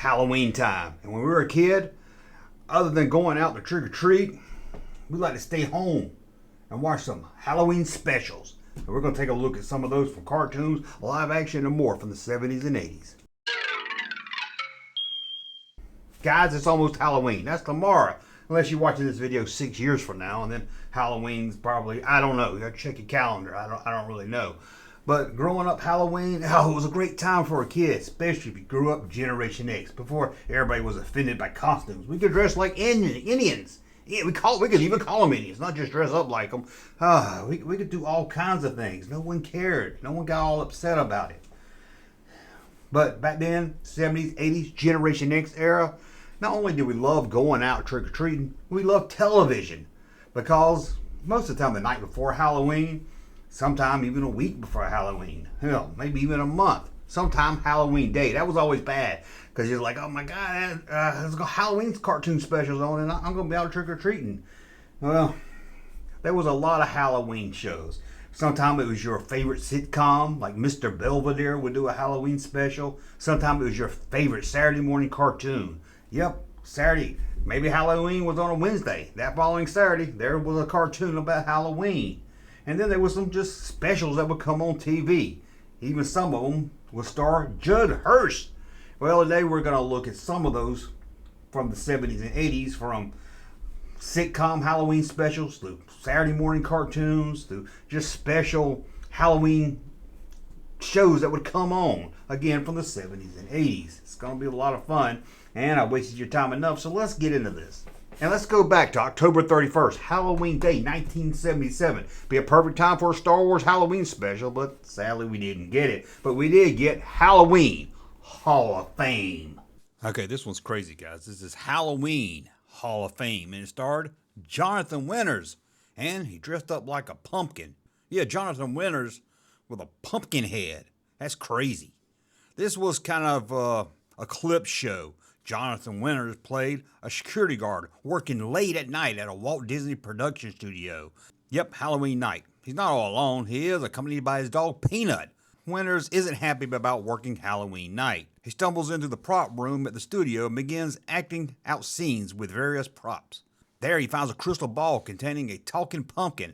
Halloween time. And when we were a kid, other than going out to trick or treat, we like to stay home and watch some Halloween specials. And we're going to take a look at some of those from cartoons, live action, and more from the 70s and 80s. Guys, it's almost Halloween. That's tomorrow. Unless you're watching this video 6 years from now, and then Halloween's probably, I don't know. You gotta check your calendar. I don't really know. But growing up, Halloween, it was a great time for a kid, especially if you grew up Generation X, before everybody was offended by costumes. We could dress like Indians. Yeah, we could even call them Indians, not just dress up like them. We could do all kinds of things. No one cared. No one got all upset about it. But back then, 70s, 80s, Generation X era, not only did we love going out trick-or-treating, we loved television. Because most of the time the night before Halloween, sometime even a week before Halloween, hell, maybe even a month, sometime Halloween day, that was always bad. Because you're like, oh my God, there's Halloween cartoon specials on and I'm going to be out trick-or-treating. Well, there was a lot of Halloween shows. Sometimes it was your favorite sitcom, like Mr. Belvedere would do a Halloween special. Sometimes it was your favorite Saturday morning cartoon. Yep, Saturday. Maybe Halloween was on a Wednesday. That following Saturday, there was a cartoon about Halloween. And then there was some just specials that would come on TV. Even some of them would star Judd Hirsch. Well, today we're going to look at some of those from the 70s and 80s, from sitcom Halloween specials to Saturday morning cartoons to just special Halloween shows that would come on, again, from the 70s and 80s. It's going to be a lot of fun, and I wasted your time enough, so let's get into this. And let's go back to October 31st, Halloween Day, 1977. Be a perfect time for a Star Wars Halloween special, but sadly we didn't get it. But we did get Halloween Hall of Fame. Okay, this one's crazy, guys. This is Halloween Hall of Fame, and it starred Jonathan Winters, and he dressed up like a pumpkin. Yeah, Jonathan Winters with a pumpkin head. That's crazy. This was kind of a clip show. Jonathan Winters played a security guard working late at night at a Walt Disney production studio. Yep, Halloween night. He's not all alone. He is accompanied by his dog Peanut. Winters isn't happy about working Halloween night. He stumbles into the prop room at the studio and begins acting out scenes with various props. There he finds a crystal ball containing a talking pumpkin,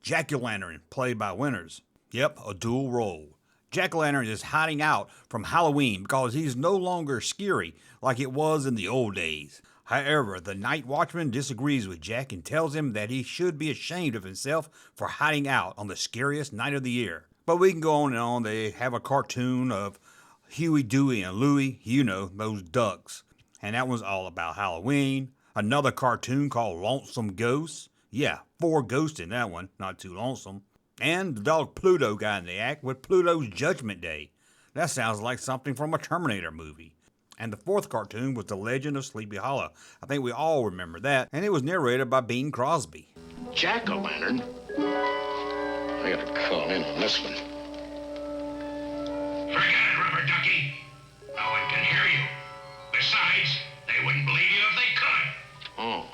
Jack-o'-lantern, played by Winters. Yep, a dual role. Jack-o'-lantern is hiding out from Halloween because he's no longer scary like it was in the old days. However, the night watchman disagrees with Jack and tells him that he should be ashamed of himself for hiding out on the scariest night of the year. But we can go on and on. They have a cartoon of Huey, Dewey, and Louie, you know, those ducks. And that one's all about Halloween. Another cartoon called Lonesome Ghosts. Yeah, 4 ghosts in that one, not too lonesome. And the dog Pluto got in the act with Pluto's Judgment Day. That sounds like something from a Terminator movie. And the 4th cartoon was The Legend of Sleepy Hollow. I think we all remember that. And it was narrated by Bing Crosby. Jack-o'-lantern? I gotta call in on this one. Forget it, rubber ducky. No one can hear you. Besides, they wouldn't believe you if they could. Oh.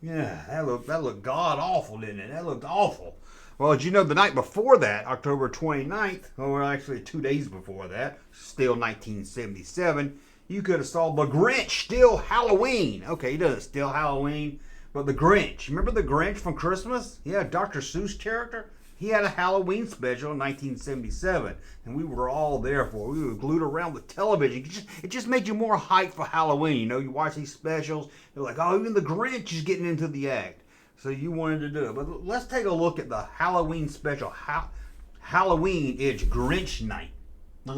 Yeah, that looked god-awful, didn't it? That looked awful. Well, did you know the night before that, October 29th, or actually 2 days before that, still 1977, you could have saw The Grinch, Still Halloween. Okay, he doesn't Still Halloween, but The Grinch. Remember The Grinch from Christmas? Yeah, Dr. Seuss character. He had a Halloween special in 1977, and we were all there for it. We were glued around the television. It just made you more hyped for Halloween. You know, you watch these specials, you're like, oh, even The Grinch is getting into the act. So you wanted to do it. But let's take a look at the Halloween special. Halloween is Grinch night. The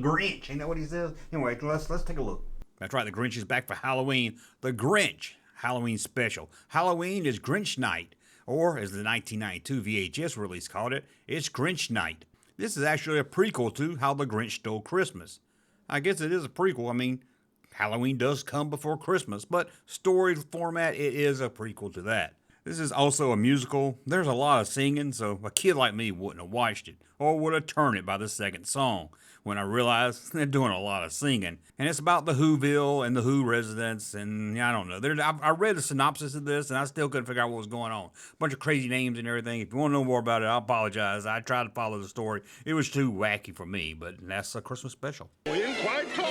Grinch. Ain't that what he says? Anyway, let's take a look. That's right. The Grinch is back for Halloween. The Grinch Halloween special. Halloween is Grinch night. Or, as the 1992 VHS release called it, it's Grinch night. This is actually a prequel to How the Grinch Stole Christmas. I guess it is a prequel. I mean, Halloween does come before Christmas, but story format, it is a prequel to that. This is also a musical. There's a lot of singing, so a kid like me wouldn't have watched it, or would have turned it by the second song, when I realized they're doing a lot of singing. And it's about the Whoville and the Who residents, and I don't know. I read a synopsis of this, and I still couldn't figure out what was going on. A bunch of crazy names and everything. If you want to know more about it, I apologize. I tried to follow the story. It was too wacky for me, but that's a Christmas special. We didn't quite call.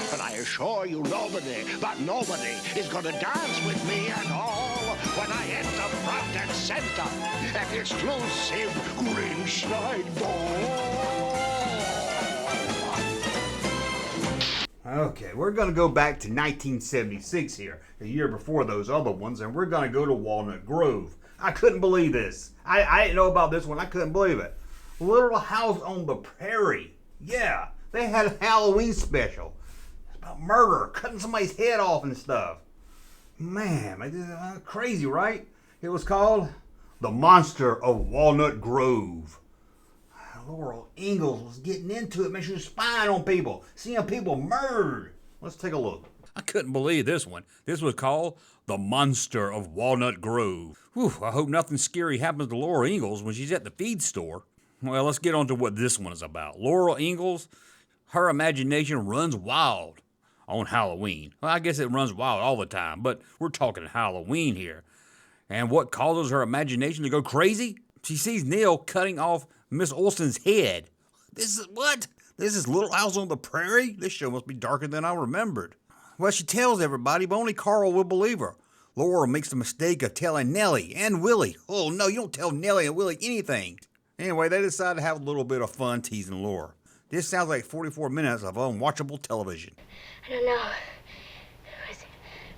But assure you nobody, but nobody is gonna dance with me at all when I enter front and center at the exclusive Grinch night ball. Okay, we're going to go back to 1976 here, a year before those other ones, and we're going to go to Walnut Grove. I couldn't believe this. I didn't know about this one. I couldn't believe it. Little House on the Prairie. Yeah, they had a Halloween special. It's about murder, cutting somebody's head off and stuff. Man, crazy, right? It was called The Monster of Walnut Grove. Laurel Ingalls was getting into it, man. She was spying on people, seeing people murdered. Let's take a look. I couldn't believe this one. This was called The Monster of Walnut Grove. Whew, I hope nothing scary happens to Laurel Ingalls when she's at the feed store. Well, let's get on to what this one is about. Laurel Ingalls, her imagination runs wild on Halloween. Well, I guess it runs wild all the time, but we're talking Halloween here. And what causes her imagination to go crazy? She sees Neil cutting off Miss Olsen's head. This is what? This is Little House on the Prairie? This show must be darker than I remembered. Well, she tells everybody, but only Carl will believe her. Laura makes the mistake of telling Nellie and Willie. Oh, no, you don't tell Nellie and Willie anything. Anyway, they decide to have a little bit of fun teasing Laura. This sounds like 44 minutes of unwatchable television. I don't know.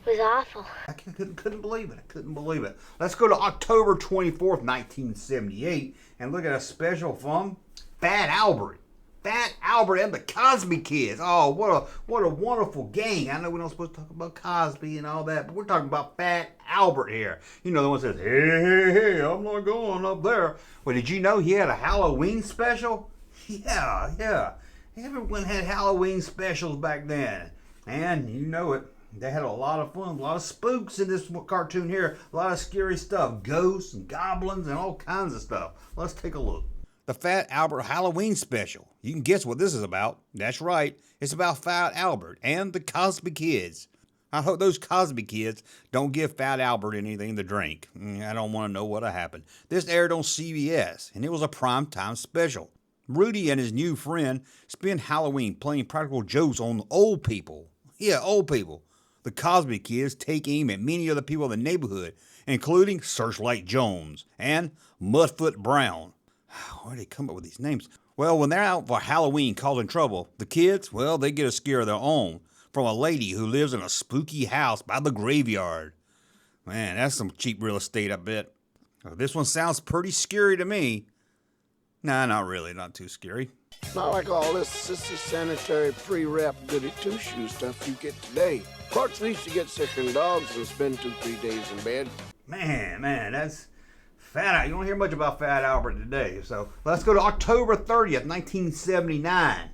It was awful. I couldn't believe it. I couldn't believe it. Let's go to October 24th, 1978, and look at a special from Fat Albert. Fat Albert and the Cosby Kids. Oh, what a wonderful gang. I know we're not supposed to talk about Cosby and all that, but we're talking about Fat Albert here. You know, the one that says, hey, I'm not going up there. Well, did you know he had a Halloween special? Yeah. Everyone had Halloween specials back then. And you know it. They had a lot of fun, a lot of spooks in this cartoon here, a lot of scary stuff, ghosts and goblins and all kinds of stuff. Let's take a look. The Fat Albert Halloween special. You can guess what this is about. That's right, it's about Fat Albert and the Cosby Kids. I hope those Cosby Kids don't give Fat Albert anything to drink. I don't want to know what happened. This aired on CBS, and it was a primetime special. Rudy and his new friend spend Halloween playing practical jokes on old people. Yeah, old people. The Cosby Kids take aim at many other people in the neighborhood, including Searchlight Jones and Mudfoot Brown. Where did they come up with these names? Well, when they're out for Halloween causing trouble, the kids, well, they get a scare of their own from a lady who lives in a spooky house by the graveyard. Man, that's some cheap real estate, I bet. This one sounds pretty scary to me. Nah, not really, not too scary. Not like all this sissy sanitary pre-wrapped goody two-shoe stuff you get today. Clarks used to get sicker than dogs and spend 2-3 days in bed. Man, that's Fat Albert. You don't hear much about Fat Albert today. So let's go to October 30th, 1979.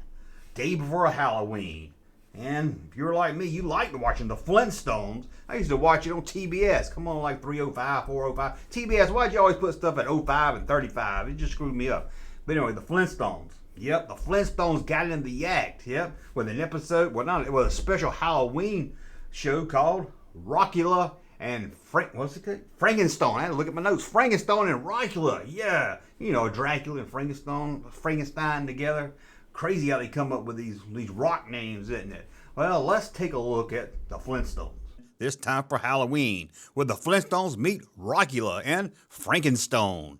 Day before Halloween. And if you're like me, you liked watching the Flintstones. I used to watch it on TBS. Come on, like 305, 405. TBS, why'd you always put stuff at 05 and 35? It just screwed me up. But anyway, the Flintstones. Yep, the Flintstones got in the act. Yep, with an episode, a special Halloween show called Rockula and Frankenstein. I had to look at my notes. Frankenstein and Rockula. Yeah, you know, Dracula and Frankenstein together. Crazy how they come up with these rock names, isn't it? Well, let's take a look at the Flintstones. This time for Halloween, where the Flintstones meet Rockula and Frankenstein.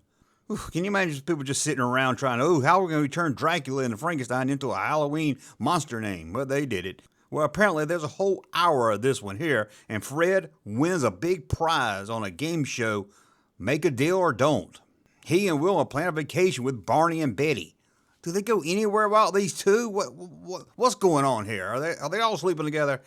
Can you imagine people just sitting around trying, how are we going to turn Dracula and Frankenstein into a Halloween monster name? Well, they did it. Well, apparently there's a whole hour of this one here, and Fred wins a big prize on a game show, Make a Deal or Don't. He and Wilma plan a vacation with Barney and Betty. Do they go anywhere without these two? What's going on here? Are they all sleeping together?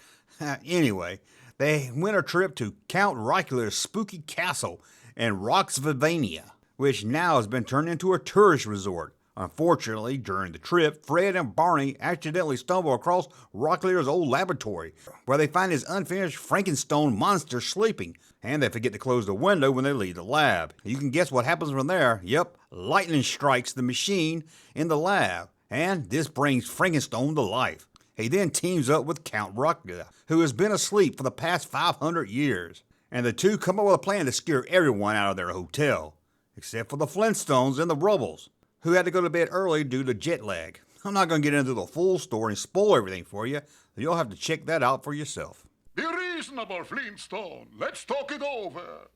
Anyway, they win a trip to Count Rockula's spooky castle in Roxvania, which now has been turned into a tourist resort. Unfortunately, during the trip, Fred and Barney accidentally stumble across Rockula's old laboratory, where they find his unfinished Frankenstein monster sleeping, and they forget to close the window when they leave the lab. You can guess what happens from there. Yep, lightning strikes the machine in the lab, and this brings Frankenstein to life. He then teams up with Count Rockula, who has been asleep for the past 500 years, and the two come up with a plan to scare everyone out of their hotel, except for the Flintstones and the Rubbles, who had to go to bed early due to jet lag. I'm not going to get into the full story and spoil everything for you. You'll have to check that out for yourself. Be reasonable, Flintstone. Let's talk it over.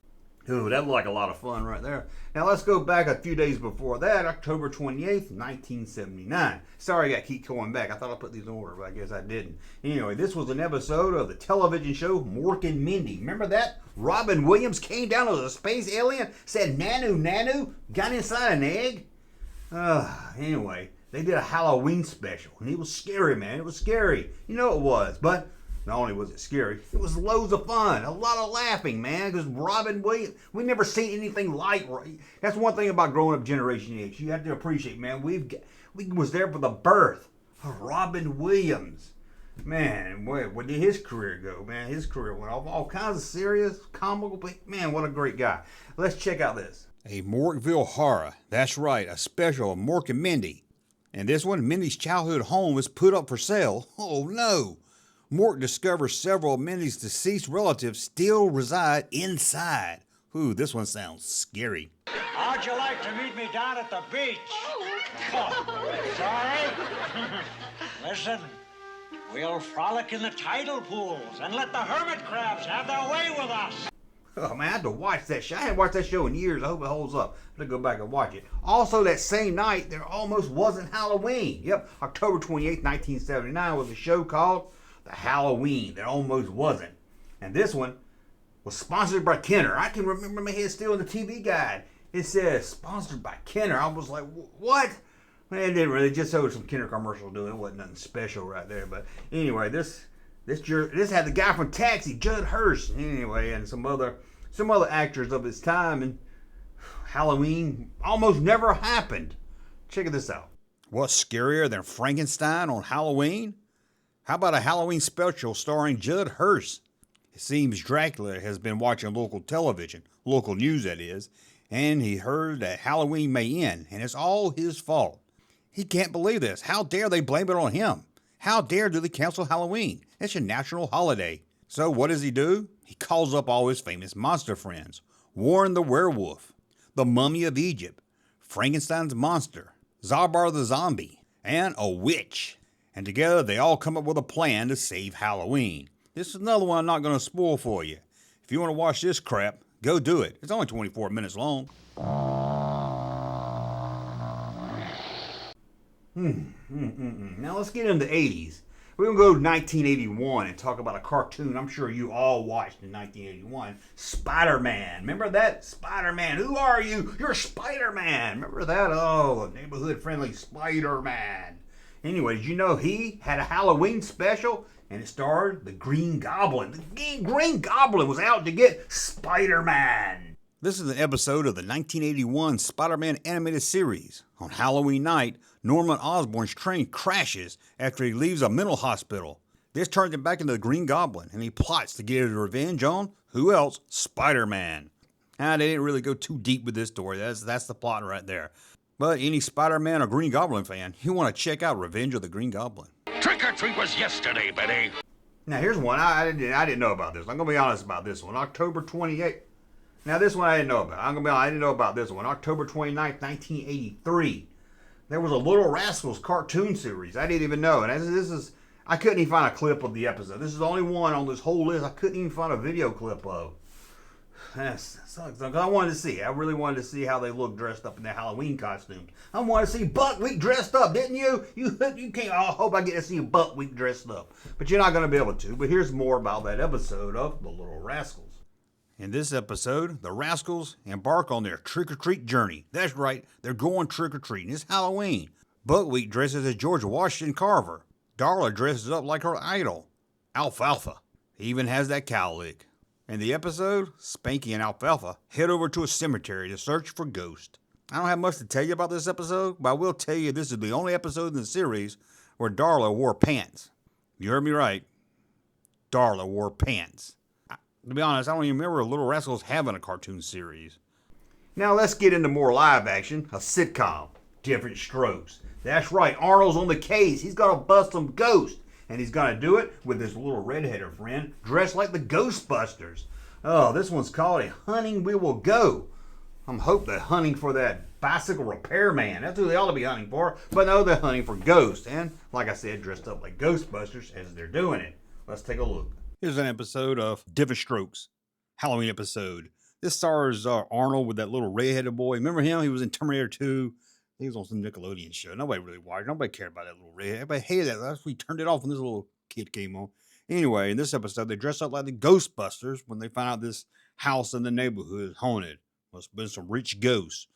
Ooh, that looked like a lot of fun right there. Now let's go back a few days before that, October 28th, 1979. Sorry I keep going back. I thought I put these in order, but I guess I didn't. Anyway, this was an episode of the television show Mork and Mindy. Remember that? Robin Williams came down as a space alien, said nanu nanu, got inside an egg. Anyway, they did a Halloween special, and it was scary, man. It was scary. You know it was, but not only was it scary, it was loads of fun. A lot of laughing, man, because Robin Williams, we never seen anything like. That's one thing about growing up Generation X. You have to appreciate, man, we was there for the birth of Robin Williams. Man, where did his career go, man? His career went off all kinds of serious, comical, but man, what a great guy. Let's check out this. A Morkville horror. That's right, a special of Mork and Mindy. And this one, Mindy's childhood home is put up for sale. Oh no! Mork discovers several of Mindy's deceased relatives still reside inside. Ooh, this one sounds scary. How'd you like to meet me down at the beach? Oh, sorry? Listen, we'll frolic in the tidal pools and let the hermit crabs have their way with us. Oh man, I had to watch that show. I hadn't watched that show in years. I hope it holds up. I'm gonna go back and watch it. Also, that same night, there almost wasn't Halloween. Yep, October 28th, 1979 was a show called The Halloween. There almost wasn't. And this one was sponsored by Kenner. I can remember my head still in the TV guide. It says sponsored by Kenner. I was like, what? Man, it didn't really. Just showed some Kenner commercial doing it. It wasn't nothing special right there. But anyway, this had the guy from Taxi, Judd Hirsch. Anyway, and some other actors of his time. And Halloween almost never happened. Check this out. What's scarier than Frankenstein on Halloween? How about a Halloween special starring Judd Hirsch? It seems Dracula has been watching local television, local news that is, and he heard that Halloween may end, and it's all his fault. He can't believe this. How dare they blame it on him? How dare do they cancel Halloween? It's a national holiday. So what does he do? He calls up all his famous monster friends. Warren the werewolf, the Mummy of Egypt, Frankenstein's monster, Zabar the zombie, and a witch. And together they all come up with a plan to save Halloween. This is another one I'm not going to spoil for you. If you want to watch this crap, go do it. It's only 24 minutes long. Now let's get into the 80s. We're going to go to 1981 and talk about a cartoon I'm sure you all watched in 1981. Spider-Man. Remember that? Spider-Man. Who are you? You're Spider-Man. Remember that? Oh, neighborhood-friendly Spider-Man. Anyway, did you know he had a Halloween special? And it starred the Green Goblin. The Green Goblin was out to get Spider-Man. This is an episode of the 1981 Spider-Man animated series. On Halloween night, Norman Osborn's train crashes after he leaves a mental hospital. This turns him back into the Green Goblin, and he plots to get his revenge on, who else? Spider-Man. They didn't really go too deep with this story. That's the plot right there. But any Spider-Man or Green Goblin fan, you want to check out Revenge of the Green Goblin. Trick or treat was yesterday, Betty. Now here's one. I didn't know about this. I'm going to be honest about this one. October 28th. Now this one I didn't know about. I'm going to be honest, I didn't know about this one. October 29th, 1983. There was a Little Rascals cartoon series. I didn't even know. And I couldn't even find a clip of the episode. This is the only one on this whole list I couldn't even find a video clip of. That sucks. I wanted to see. I really wanted to see how they look dressed up in their Halloween costumes. I wanted to see Buckwheat dressed up, didn't you? You can't. I hope I get to see Buckwheat dressed up. But you're not going to be able to. But here's more about that episode of The Little Rascals. In this episode, the Rascals embark on their trick-or-treat journey. That's right, they're going trick-or-treating. It's Halloween. Buckwheat dresses as George Washington Carver. Darla dresses up like her idol, Alfalfa. He even has that cowlick. In the episode, Spanky and Alfalfa head over to a cemetery to search for ghosts. I don't have much to tell you about this episode, but I will tell you this is the only episode in the series where Darla wore pants. You heard me right. Darla wore pants. To be honest, I don't even remember Little Rascals having a cartoon series. Now let's get into more live action, a sitcom, Different Strokes. That's right, Arnold's on the case. He's got to bust some ghosts. And he's going to do it with his little redheaded friend dressed like the Ghostbusters. Oh, this one's called A Hunting We Will Go. I'm hoping they're hunting for that bicycle repairman. That's who they ought to be hunting for. But no, they're hunting for ghosts. And like I said, dressed up like Ghostbusters as they're doing it. Let's take a look. Here's an episode of Different Strokes. Halloween episode. This stars Arnold with that little redheaded boy. Remember him? He was in Terminator 2. He was on some Nickelodeon show. Nobody really watched. Nobody cared about that little redhead. Everybody hated that. That's why we turned it off when this little kid came on. Anyway, in this episode, they dress up like the Ghostbusters when they find out this house in the neighborhood is haunted. Must have been some rich ghosts.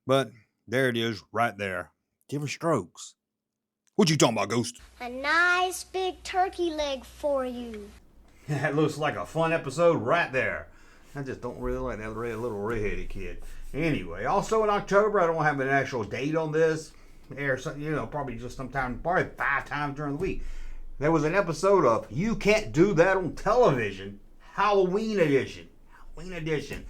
But there it is, right there. Different Strokes. What you talking about, Ghost? A nice big turkey leg for you. That looks like a fun episode right there. I just don't really like that little redheaded kid. Anyway, also in October, I don't have an actual date on this. Probably just sometime, probably 5 times during the week. There was an episode of You Can't Do That on Television, Halloween edition. Halloween edition.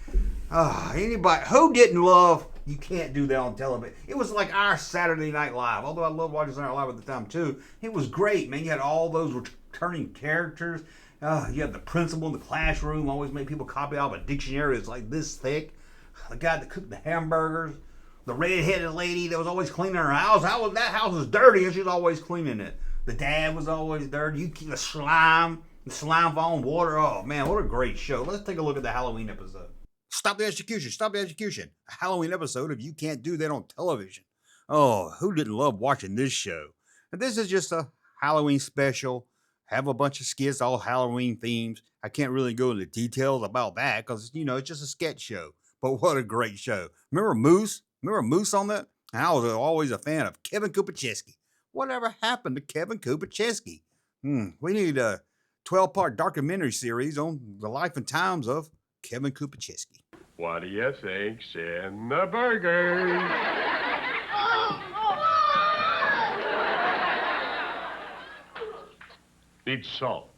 Anybody who didn't love You Can't Do That on Television? It was like our Saturday Night Live. Although I loved watching Saturday Night Live at the time too. It was great, man. You had all those returning characters. You had the principal in the classroom, always made people copy out of a dictionary that's like this thick. The guy that cooked the hamburgers. The red-headed lady that was always cleaning her house. That house was dirty and she was always cleaning it. The dad was always dirty. You keep the slime falling water. Oh man, what a great show. Let's take a look at the Halloween episode. Stop the execution. Stop the execution. A Halloween episode of You Can't Do That on Television. Oh, who didn't love watching this show? And this is just a Halloween special. Have a bunch of skits, all Halloween themes. I can't really go into details about that because, it's just a sketch show. But what a great show. Remember Moose? Remember Moose on that? And I was always a fan of Kevin Kupacheski. Whatever happened to Kevin Kupacheski? We need a 12-part documentary series on the life and times of Kevin Kupacheski. What do you think's in the burger? Needs salt.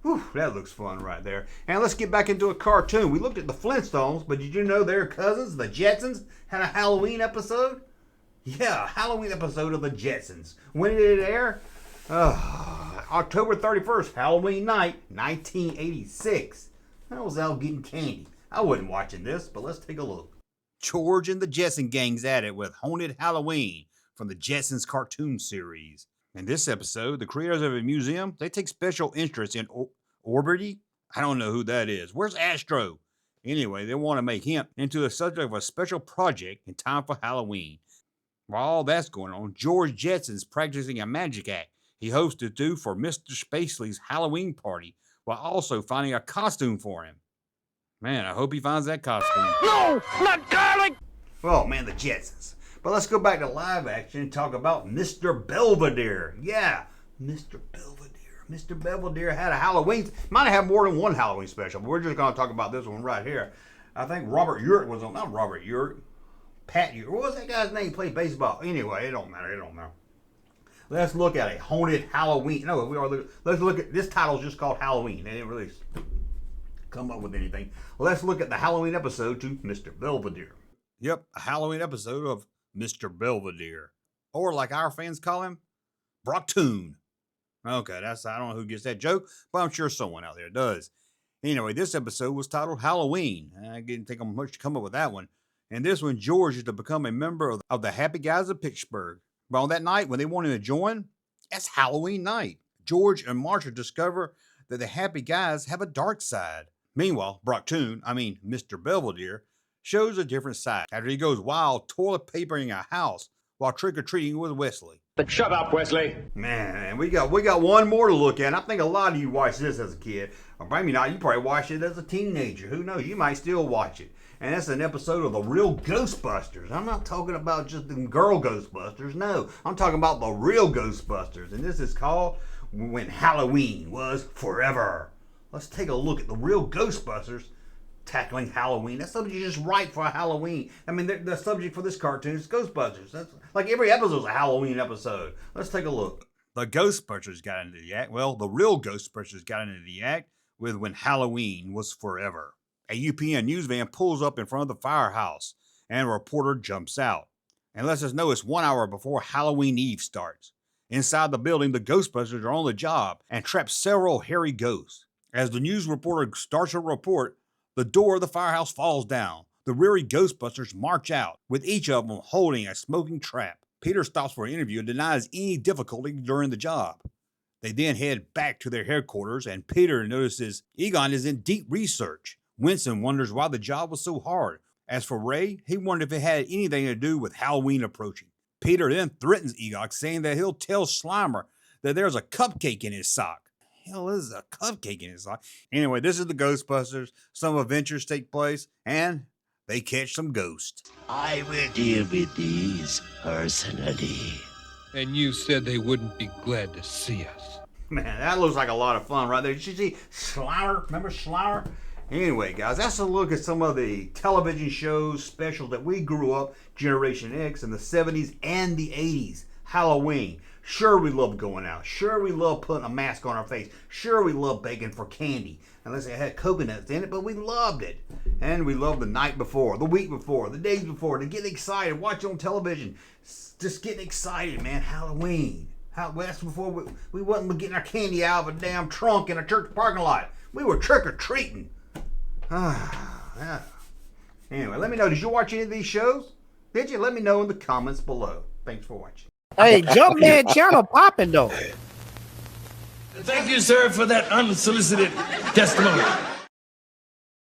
Whew, that looks fun right there. And let's get back into a cartoon. We looked at the Flintstones, but did you know their cousins, the Jetsons, had a Halloween episode? Yeah, a Halloween episode of the Jetsons. When did it air? October 31st, Halloween night, 1986. I was out getting candy. I wasn't watching this, but let's take a look. George and the Jetson gang's at it with Haunted Halloween from the Jetsons cartoon series. In this episode, the creators of a museum, they take special interest in Orbity. I don't know who that is. Where's Astro? Anyway, they want to make him into the subject of a special project in time for Halloween. While all that's going on, George Jetson's practicing a magic act he hopes to do for Mr. Spacely's Halloween party while also finding a costume for him. Man, I hope he finds that costume. No, not garlic! Oh man, the Jetsons. But let's go back to live action and talk about Mr. Belvedere. Yeah, Mr. Belvedere. Mr. Belvedere had a Halloween. Might have more than one Halloween special, but we're just going to talk about this one right here. I think Robert Urick was on. Not Robert Urick. Pat Urick. What was that guy's name? He played baseball. Anyway, it don't matter. Let's look at a haunted Halloween. No, let's look at this. Title's just called Halloween. They didn't really come up with anything. Let's look at the Halloween episode to Mr. Belvedere. Yep, a Halloween episode of Mr. Belvedere. Or like our fans call him, Brocktoon. Okay, I don't know who gets that joke, but I'm sure someone out there does. Anyway, this episode was titled Halloween. I didn't take much to come up with that one. And this one, George is to become a member of the Happy Guys of Pittsburgh. But on that night, when they want him to join, that's Halloween night. George and Marcia discover that the Happy Guys have a dark side. Meanwhile, Mr. Belvedere, shows a different side after he goes wild toilet papering a house while trick-or-treating with Wesley. But shut up, Wesley. Man, we got one more to look at. I think a lot of you watched this as a kid. Or maybe not. You probably watched it as a teenager. Who knows? You might still watch it. And that's an episode of the real Ghostbusters. I'm not talking about just the girl Ghostbusters. No, I'm talking about the real Ghostbusters. And this is called When Halloween Was Forever. Let's take a look at the real Ghostbusters tackling Halloween. That's something you just write for a Halloween. I mean, the subject for this cartoon is Ghostbusters. That's like every episode is a Halloween episode. Let's take a look. The Ghostbusters got into the act. Well, the real Ghostbusters got into the act with When Halloween Was Forever. A UPN news van pulls up in front of the firehouse, and a reporter jumps out and lets us know it's 1 hour before Halloween Eve starts. Inside the building, the Ghostbusters are on the job and trap several hairy ghosts. As the news reporter starts her report, the door of the firehouse falls down. The weary Ghostbusters march out, with each of them holding a smoking trap. Peter stops for an interview and denies any difficulty during the job. They then head back to their headquarters, and Peter notices Egon is in deep research. Winston wonders why the job was so hard. As for Ray, he wondered if it had anything to do with Halloween approaching. Peter then threatens Egon, saying that he'll tell Slimer that there's a cupcake in his sock. Hell, is a cupcake in his sock? Anyway, this is the Ghostbusters. Some adventures take place, and they catch some ghosts. I will deal with these personally. And you said they wouldn't be glad to see us. Man, that looks like a lot of fun right there. Did you see Slimer? Remember Slimer? Anyway, guys, that's a look at some of the television shows, specials that we grew up, Generation X, in the 70s and the 80s. Halloween. Sure, we love going out. Sure, we love putting a mask on our face. Sure, we love begging for candy. Unless it had coconuts in it, but we loved it. And we loved the night before, the week before, the days before, to get excited, watch on television. Just getting excited, man. Halloween. That's before we wasn't getting our candy out of a damn trunk in a church parking lot. We were trick-or-treating. Yeah. Anyway, let me know. Did you watch any of these shows? Did you? Let me know in the comments below. Thanks for watching. Hey, Junkman channel popping though. Thank you, sir, for that unsolicited testimony.